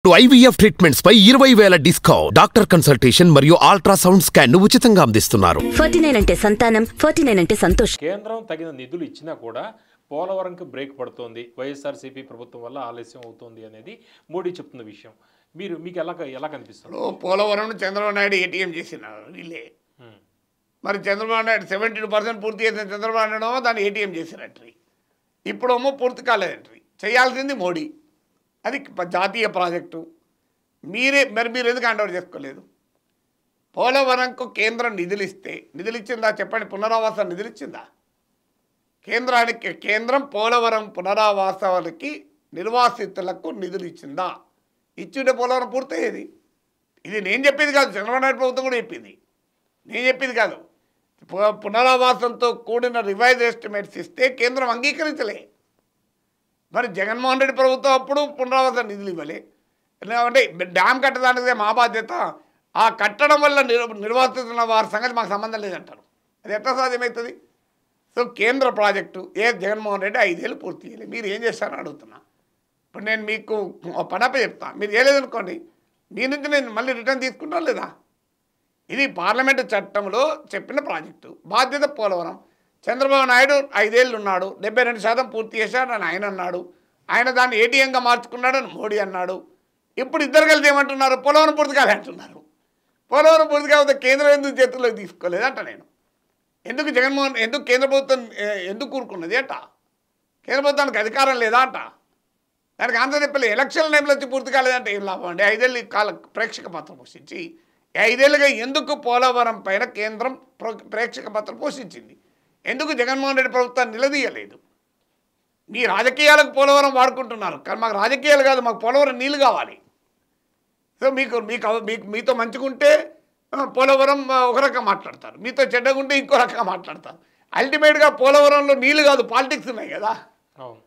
IVF treatments పై 20,000 discount. Doctor consultation మరియు ultrasound scan ను ఉచితంగా అందిస్తున్నారు. 49 అంటే సంతానం, 49 అంటే సంతోషం. కేంద్రం తగిన నిధులు ఇచ్చినా కూడా పోలవరంకి బ్రేక్ పడుతోంది, వైఎస్ఆర్సీపీ ప్రభుత్వం వల్ల ఆలస్యం అవుతోంది అనేది మోడీ చెప్తున్న విషయం. మీకు ఎలా కనిపిస్తుంది? పోలవరం చంద్రబాబు నాయుడు ఏటీఎం చేసినారు వీళ్ళే. మరి చంద్రబాబు నాయుడు 72% పూర్తి చేసిన చంద్రబాబు నాయుడు దాన్ని ఏటీఎం చేసినట్టు, ఇప్పుడేమో పూర్తి కాలేదంట్రీ. చేయాల్సింది మోడీ. అది జాతీయ ప్రాజెక్టు. మీరు ఎందుకు హ్యాండ్ ఓవర్ చేసుకోలేదు? పోలవరంకు కేంద్రం నిధులు ఇస్తే, నిధులు ఇచ్చిందా చెప్పండి? పునరావాస నిధులు ఇచ్చిందా? కేంద్రం పోలవరం పునరావాసాలకి నిర్వాసితులకు నిధులు ఇచ్చిందా? ఇచ్చిండే పోలవరం పూర్తయ్యేది. ఇది నేను చెప్పేది కాదు, చంద్రబాబు నాయుడు ప్రభుత్వం కూడా చెప్పింది. నేను చెప్పేది కాదు. పునరావాసంతో కూడిన రివైజ్ ఎస్టిమేట్స్ ఇస్తే కేంద్రం అంగీకరించలే. మరి జగన్మోహన్ రెడ్డి ప్రభుత్వం అప్పుడు పునరావాస నిధులు ఇవ్వలే. అంటే డ్యామ్ కట్టడానికి మా బాధ్యత, ఆ కట్టడం వల్ల నిర్వాసితున్న వారి సంగతి మాకు సంబంధం లేదంటారు. అది ఎట్లా సాధ్యమవుతుంది? సో కేంద్ర ప్రాజెక్టు జగన్మోహన్ రెడ్డి 5 ఏళ్ళు పూర్తి చేయలేదు. మీరు ఏం చేస్తారని అడుగుతున్నా. ఇప్పుడు నేను మీకు పనప చెప్తాను, మీరు చేయలేదనుకోండి, మీ నుంచి నేను మళ్ళీ రిటర్న్ తీసుకుంటాను లేదా? ఇది పార్లమెంటు చట్టంలో చెప్పిన ప్రాజెక్టు. బాధ్యత పోలవరం. చంద్రబాబు నాయుడు 5 ఏళ్ళు ఉన్నాడు, 72% పూర్తి చేశాడని ఆయన అన్నాడు. ఆయన దాన్ని ఏటీఎంగా మార్చుకున్నాడని మోడీ అన్నాడు. ఇప్పుడు ఇద్దరు కలిసి ఏమంటున్నారు? పోలవరం పూర్తి కాలే అంటున్నారు. పోలవరం పూర్తి కాకపోతే కేంద్రం ఎందుకు చేతుల్లోకి తీసుకోలేదంట. నేను ఎందుకు కేంద్ర ప్రభుత్వం ఎందుకు కూరుకున్నది అంట? కేంద్ర ప్రభుత్వానికి అధికారం లేదా అంట? దానికి ఆన్సర్ చెప్పలేదు. ఎలక్షన్ టైంలో వచ్చి పూర్తి కాలేదంటే ఏం లాభం అండి? 5 ఏళ్ళు ప్రేక్షక పాత్ర పోషించి 5 ఏళ్ళుగా ఎందుకు పోలవరం పైన కేంద్రం ప్రేక్షక పాత్ర పోషించింది? ఎందుకు జగన్మోహన్ రెడ్డి ప్రభుత్వాన్ని నిలదీయలేదు? మీ రాజకీయాలకు పోలవరం వాడుకుంటున్నారు, కానీ మాకు రాజకీయాలు కాదు, మాకు పోలవరం నీళ్ళు కావాలి. సో మీతో మంచుకుంటే పోలవరం ఒక రకంగా మాట్లాడతారు, మీతో చెడ్డగుంటే ఇంకో రకంగా మాట్లాడతారు. అల్టిమేట్గా పోలవరంలో నీళ్ళు కాదు, పాలిటిక్స్ ఉన్నాయి కదా. అవును.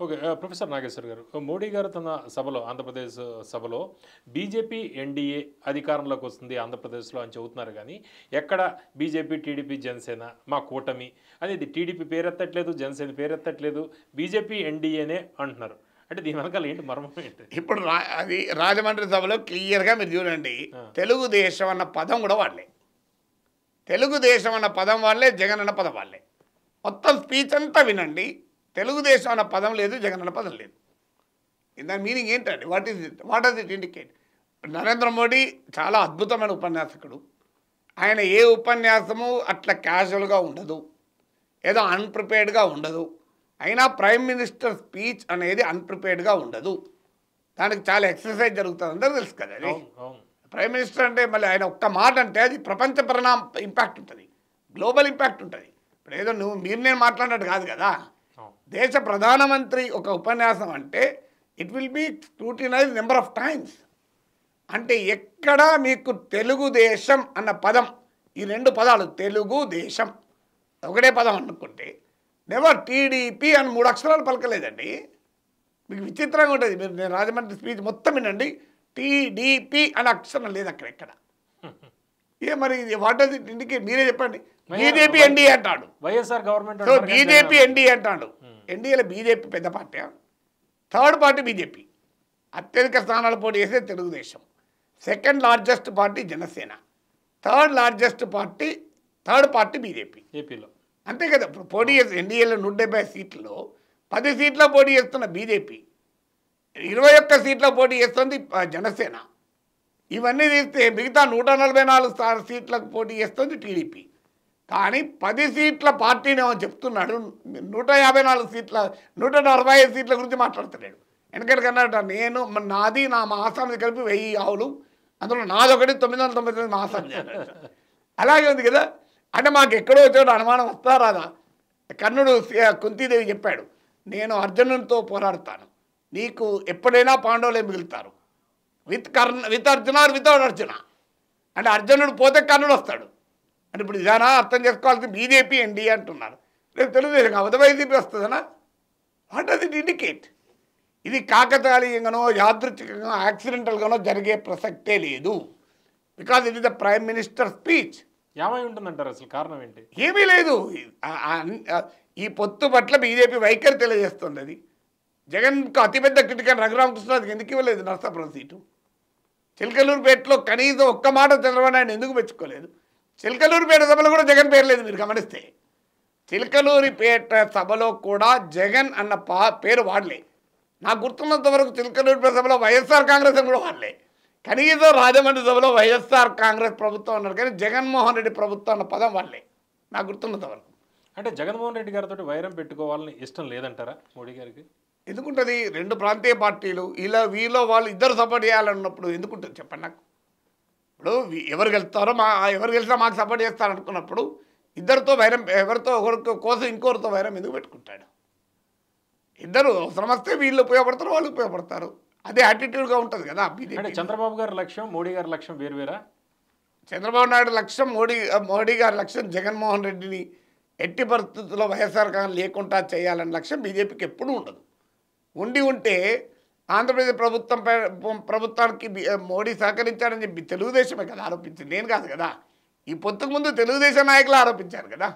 ఓకే, ప్రొఫెసర్ నాగేశ్వర్ గారు, మోడీ గారు తన సభలో, ఆంధ్రప్రదేశ్ సభలో బీజేపీ ఎన్డీఏ అధికారంలోకి వస్తుంది ఆంధ్రప్రదేశ్లో అని చెబుతున్నారు, కానీ ఎక్కడ బీజేపీ, టీడీపీ, జనసేన మా కూటమి అనేది టీడీపీ పేరెత్తట్లేదు, జనసేన పేరెత్తట్లేదు, బీజేపీ ఎన్డీఏనే అంటున్నారు. అంటే దీని వెనకాల ఏంటి మర్మం ఏంటి? ఇప్పుడు అది రాజమండ్రి సభలో క్లియర్గా మీరు చూడండి, తెలుగుదేశం అన్న పదం కూడా వాళ్ళే, తెలుగుదేశం అన్న పదం వాళ్ళే, జగన్ అన్న పదం వాళ్ళే. మొత్తం స్పీచ్ అంతా వినండి, తెలుగుదేశం అన్న పదం లేదు, జగన్ అన్న పదం లేదు. దాని మీనింగ్ ఏంటండి? What does it indicate? Narendra Modi చాలా అద్భుతమైన ఉపన్యాసకుడు. ఆయన ఏ ఉపన్యాసము అట్లా క్యాజువల్గా ఉండదు, ఏదో అన్ప్రిపేర్డ్గా ఉండదు. అయినా ప్రైమ్ మినిస్టర్ స్పీచ్ అనేది అన్ప్రిపేర్డ్గా ఉండదు, దానికి చాలా ఎక్సర్సైజ్ జరుగుతుంది, అందరూ తెలుసు కదా. అది ప్రైమ్ మినిస్టర్ అంటే మళ్ళీ ఆయన ఒక్క మాట అంటే అది ప్రపంచ ఇంపాక్ట్ ఉంటుంది, గ్లోబల్ ఇంపాక్ట్ ఉంటుంది. ఇప్పుడు ఏదో మీరు నేను మాట్లాడినట్టు కాదు కదా. దేశ ప్రధానమంత్రి ఒక ఉపన్యాసం అంటే it will be scrutinize number of times. అంటే ఎక్కడ మీకు తెలుగుదేశం అన్న పదం, ఈ 2 పదాలు తెలుగుదేశం ఒకటే పదం అనుకుంటే, నెవర్ టీడీపీ అని 3 అక్షరాలు పలకలేదండి. మీకు విచిత్రంగా ఉంటుంది. నేను రాజమండ్రి స్పీచ్ మొత్తం వినండి, టీడీపీ అనే అక్షరం లేదు అక్కడ ఎక్కడ. మరి వాట్ డస్ ఇట్ ఇండికేట్? మీరే చెప్పండి. బీజేపీ ఎన్డీఏ అంటాడు, YSR government. So BJP NDA అంటాడు. ఎన్డీఏలో బీజేపీ పెద్ద పార్టీ, థర్డ్ పార్టీ బీజేపీ. అత్యధిక స్థానాలు పోటీ చేసే Telugu Desam, second largest party Janasena, third party BJP ఏపీలో. అంతే కదా. ఇప్పుడు పోటీ చేస్తే ఎన్డీఏలో 170 సీట్లలో 10 సీట్ల పోటీ చేస్తున్న బీజేపీ, 21 సీట్ల పోటీ చేస్తుంది జనసేన. ఇవన్నీ తీస్తే మిగతా 144 సీట్లకు పోటీ చేస్తుంది టీడీపీ. కానీ 10 సీట్ల పార్టీనేమో చెప్తున్నాడు, 154 సీట్ల 145 సీట్ల గురించి మాట్లాడుతున్నాడు. ఎందుకంటే నేను నాది మా ఆసాంది కలిపి 1000 ఆవులు, అందులో నాదొకటి 999 మా ఆసాం. అలాగే ఉంది కదా. అంటే మాకు ఎక్కడో చోట అనుమానం వస్తా రాదా? కర్ణుడు కుంతీదేవి చెప్పాడు, నేను అర్జునునితో పోరాడతాను, నీకు ఎప్పుడైనా పాండవులే మిగులుతారు, విత్ అర్జున వితౌట్ అర్జున. అంటే అర్జునుడు పోతే కర్ణుడు వస్తాడు. అంటే ఇప్పుడు ఇదానా అర్థం చేసుకోవాల్సింది? బీజేపీ ఎన్డీఏ అంటున్నారు, రేపు తెలుగుదేశం కాకపోతే వైసీపీ వస్తుందనా? What does it indicate? ఇది కాకతాళీయంగానో యాదృచ్ఛికంగా యాక్సిడెంటల్గానో జరిగే ప్రసక్తే లేదు. Because it is the prime minister speech. ఏమై ఉంటుందంటారు? అసలు కారణం ఏంటి? ఏమీ లేదు. ఈ పొత్తు పట్ల బీజేపీ వైఖరి తెలియజేస్తుంది. అది జగన్కు అతిపెద్ద క్రిటికల్ రఘురామకృష్ణరాజుకి ఎందుకు ఇవ్వలేదు నరసాపురం సీటు? చిలకలూరుపేటలో కనీసం ఒక్క మాట చంద్రబాబు నాయుడు ఎందుకు మెచ్చుకోలేదు? చిలకలూరుపేట సభలో కూడా జగన్ పేరు లేదు. మీరు గమనిస్తే చిలకలూరిపేట సభలో కూడా జగన్ అన్న పేరు వాడలే. నాకు గుర్తున్నంత వరకు చిలకలూరిపేట సభలో వైఎస్ఆర్ కాంగ్రెస్ అని కూడా వాడలే. కనీసం రాజమండ్రి సభలో వైఎస్ఆర్ కాంగ్రెస్ ప్రభుత్వం అన్నారు కానీ జగన్మోహన్ రెడ్డి ప్రభుత్వం అన్న పదం వాడలే నాకు గుర్తున్నంత వరకు. అంటే జగన్మోహన్ రెడ్డి గారితో వైరం పెట్టుకోవాలని ఇష్టం లేదంటారా మోడీ గారికి? ఎందుకుంటుంది? రెండు ప్రాంతీయ పార్టీలు వీలో వాళ్ళు ఇద్దరు సపోర్ట్ చేయాలన్నప్పుడు ఎందుకుంటుంది చెప్పండి నాకు. ఇప్పుడు ఎవరు గెలుస్తారో ఎవరు గెలిచినా మాకు సపోర్ట్ చేస్తారనుకున్నప్పుడు ఇద్దరితో వైరం, ఎవరితో ఒకరికి కోసం ఇంకొకరితో వైరం ఎందుకు పెట్టుకుంటాడు? ఇద్దరు అవసరం వస్తే వీళ్ళు ఉపయోగపడతారు, వాళ్ళు ఉపయోగపడతారు. అదే యాటిట్యూడ్గా ఉంటుంది కదా బీజేపీ. చంద్రబాబు గారి లక్ష్యం మోడీ గారి లక్ష్యం వేరువేరా? చంద్రబాబు నాయుడు లక్ష్యం మోడీ గారి లక్ష్యం జగన్మోహన్ రెడ్డిని ఎట్టి పరిస్థితుల్లో వైఎస్ఆర్ కాంగ్రెస్ లేకుండా చేయాలనే లక్ష్యం బీజేపీకి ఎప్పుడూ ఉండదు. ఉంటే ఆంధ్రప్రదేశ్ ప్రభుత్వానికి మోడీ సహకరించాడని చెప్పి తెలుగుదేశమే కదా ఆరోపించింది, నేను కాదు కదా. ఈ పొత్తుకు ముందు తెలుగుదేశం నాయకులు ఆరోపించారు కదా.